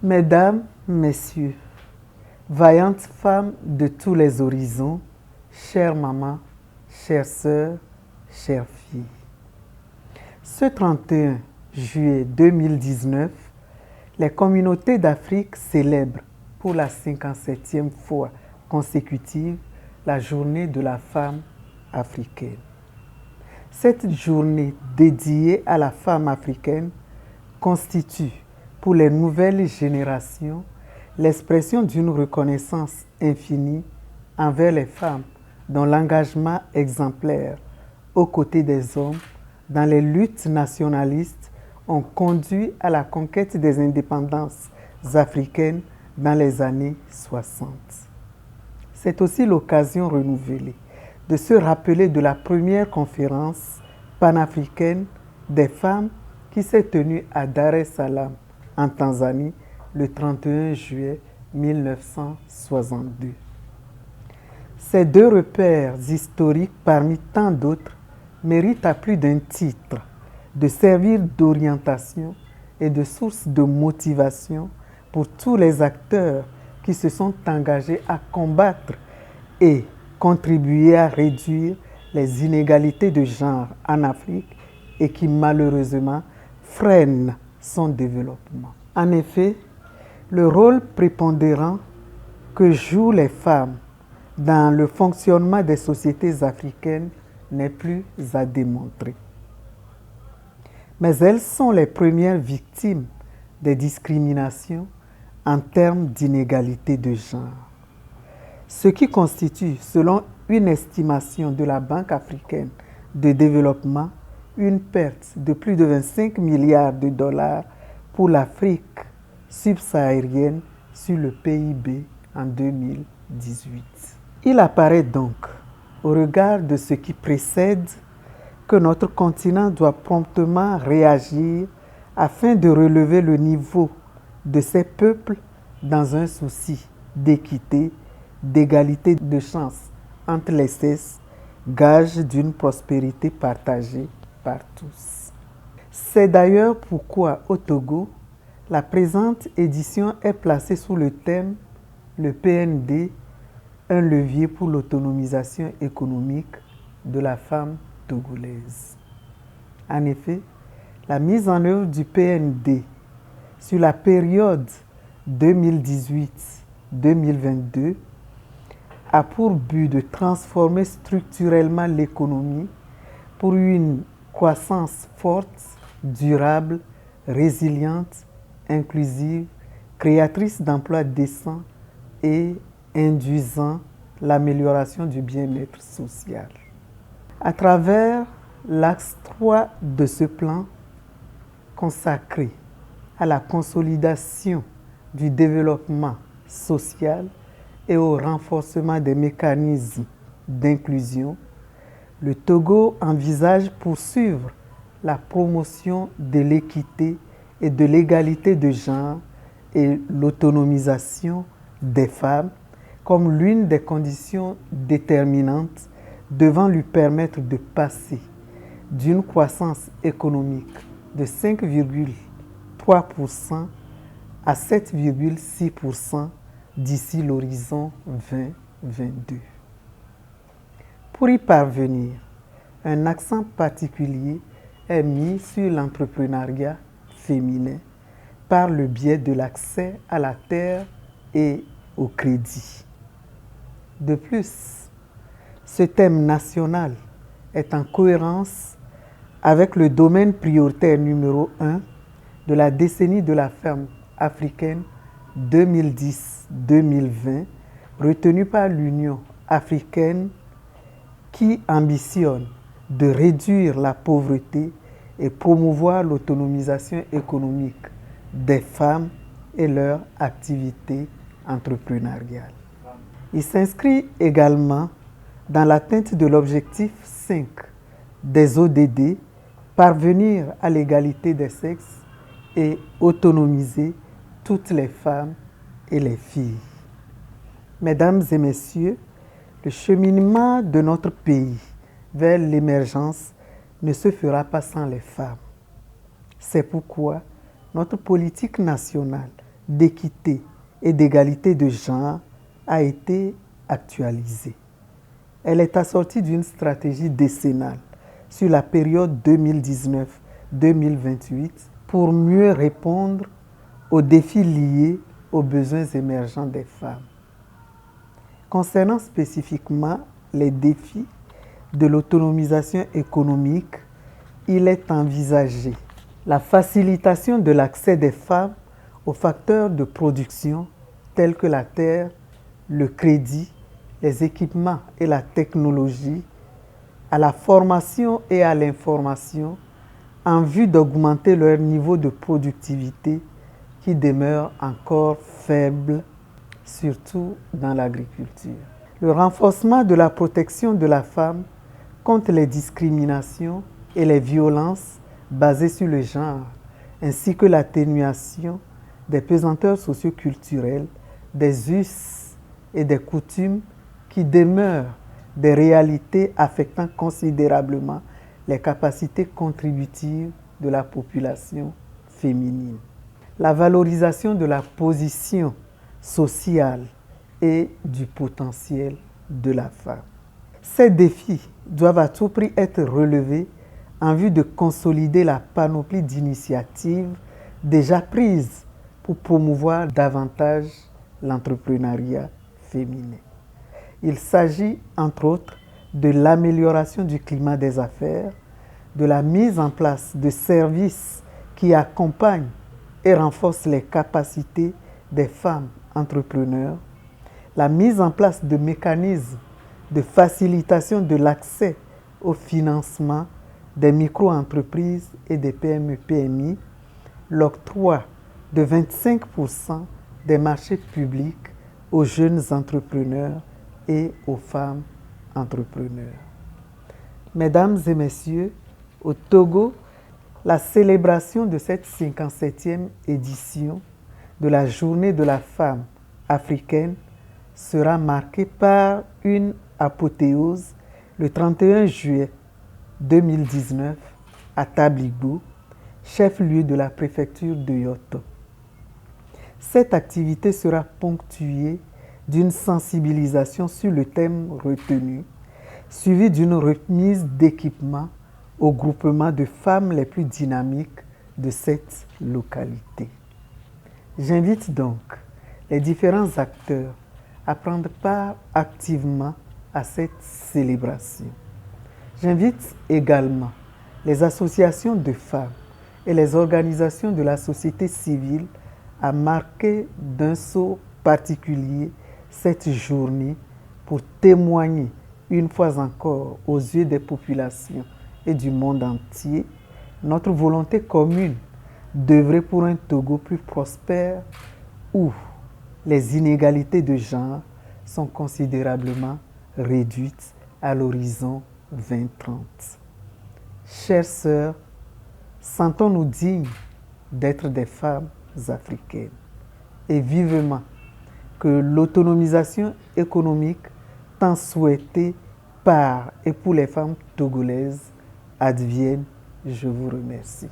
Mesdames, Messieurs, vaillantes femmes de tous les horizons, chères mamans, chères sœurs, chères filles. Ce 31 juillet 2019, les communautés d'Afrique célèbrent pour la 57e fois consécutive la journée de la femme africaine. Cette journée dédiée à la femme africaine constitue pour les nouvelles générations l'expression d'une reconnaissance infinie envers les femmes dont l'engagement exemplaire aux côtés des hommes dans les luttes nationalistes ont conduit à la conquête des indépendances africaines dans les années 60. C'est aussi l'occasion renouvelée de se rappeler de la première conférence panafricaine des femmes qui s'est tenue à Dar es Salaam, en Tanzanie, le 31 juillet 1962. Ces deux repères historiques, parmi tant d'autres, méritent à plus d'un titre de servir d'orientation et de source de motivation pour tous les acteurs qui se sont engagés à combattre et contribuer à réduire les inégalités de genre en Afrique et qui malheureusement freinent son développement. En effet, le rôle prépondérant que jouent les femmes dans le fonctionnement des sociétés africaines n'est plus à démontrer. Mais elles sont les premières victimes des discriminations en termes d'inégalité de genre. Ce qui constitue, selon une estimation de la Banque africaine de développement, une perte de plus de 25 milliards de dollars pour l'Afrique subsaharienne sur le PIB en 2018. Il apparaît donc, au regard de ce qui précède, que notre continent doit promptement réagir afin de relever le niveau de ses peuples dans un souci d'équité, d'égalité de chances entre les sexes, gage d'une prospérité partagée par tous. C'est d'ailleurs pourquoi au Togo, la présente édition est placée sous le thème « Le PND, un levier pour l'autonomisation économique de la femme togolaise ». En effet, la mise en œuvre du PND sur la période 2018-2022 a pour but de transformer structurellement l'économie pour une croissance forte, durable, résiliente, inclusive, créatrice d'emplois décents et induisant l'amélioration du bien-être social. À travers l'axe 3 de ce plan consacré à la consolidation du développement social et au renforcement des mécanismes d'inclusion, le Togo envisage poursuivre la promotion de l'équité et de l'égalité de genre et l'autonomisation des femmes comme l'une des conditions déterminantes devant lui permettre de passer d'une croissance économique de 5,3% à 7,6% d'ici l'horizon 2022. Pour y parvenir, un accent particulier est mis sur l'entrepreneuriat féminin par le biais de l'accès à la terre et au crédit. De plus, ce thème national est en cohérence avec le domaine prioritaire numéro 1 de la décennie de la femme africaine 2010-2020, retenu par l'Union africaine qui ambitionne de réduire la pauvreté et promouvoir l'autonomisation économique des femmes et leur activité entrepreneuriale. Il s'inscrit également dans l'atteinte de l'objectif 5 des ODD, parvenir à l'égalité des sexes et autonomiser toutes les femmes et les filles. Mesdames et messieurs, le cheminement de notre pays vers l'émergence ne se fera pas sans les femmes. C'est pourquoi notre politique nationale d'équité et d'égalité de genre a été actualisée. Elle est assortie d'une stratégie décennale sur la période 2019-2028 pour mieux répondre aux défis liés aux besoins émergents des femmes. Concernant spécifiquement les défis de l'autonomisation économique, il est envisagé la facilitation de l'accès des femmes aux facteurs de production tels que la terre, le crédit, les équipements et la technologie, à la formation et à l'information en vue d'augmenter leur niveau de productivité qui demeure encore faible, surtout dans l'agriculture. Le renforcement de la protection de la femme contre les discriminations et les violences basées sur le genre, ainsi que l'atténuation des pesanteurs socioculturelles, des us et des coutumes qui demeurent des réalités affectant considérablement les capacités contributives de la population féminine. La valorisation de la position sociale et du potentiel de la femme. Ces défis doivent à tout prix être relevés en vue de consolider la panoplie d'initiatives déjà prises pour promouvoir davantage l'entrepreneuriat féminin. Il s'agit, entre autres, de l'amélioration du climat des affaires, de la mise en place de services qui accompagnent et renforcent les capacités des femmes entrepreneurs, la mise en place de mécanismes de facilitation de l'accès au financement des micro-entreprises et des PME-PMI, l'octroi de 25% des marchés publics aux jeunes entrepreneurs et aux femmes entrepreneurs. Mesdames et messieurs, au Togo, la célébration de cette 57e édition de la Journée de la femme africaine sera marquée par une apothéose le 31 juillet 2019 à Tabligo, chef-lieu de la préfecture de Yoto. Cette activité sera ponctuée d'une sensibilisation sur le thème retenu, suivie d'une remise d'équipements au groupement de femmes les plus dynamiques de cette localité. J'invite donc les différents acteurs à prendre part activement à cette célébration. J'invite également les associations de femmes et les organisations de la société civile à marquer d'un sceau particulier cette journée pour témoigner une fois encore aux yeux des populations et du monde entier notre volonté commune d'œuvrer pour un Togo plus prospère où les inégalités de genre sont considérablement réduites à l'horizon 2030. Chères sœurs, sentons-nous dignes d'être des femmes africaines et vivement que l'autonomisation économique tant souhaitée par et pour les femmes togolaises advienne. Je vous remercie.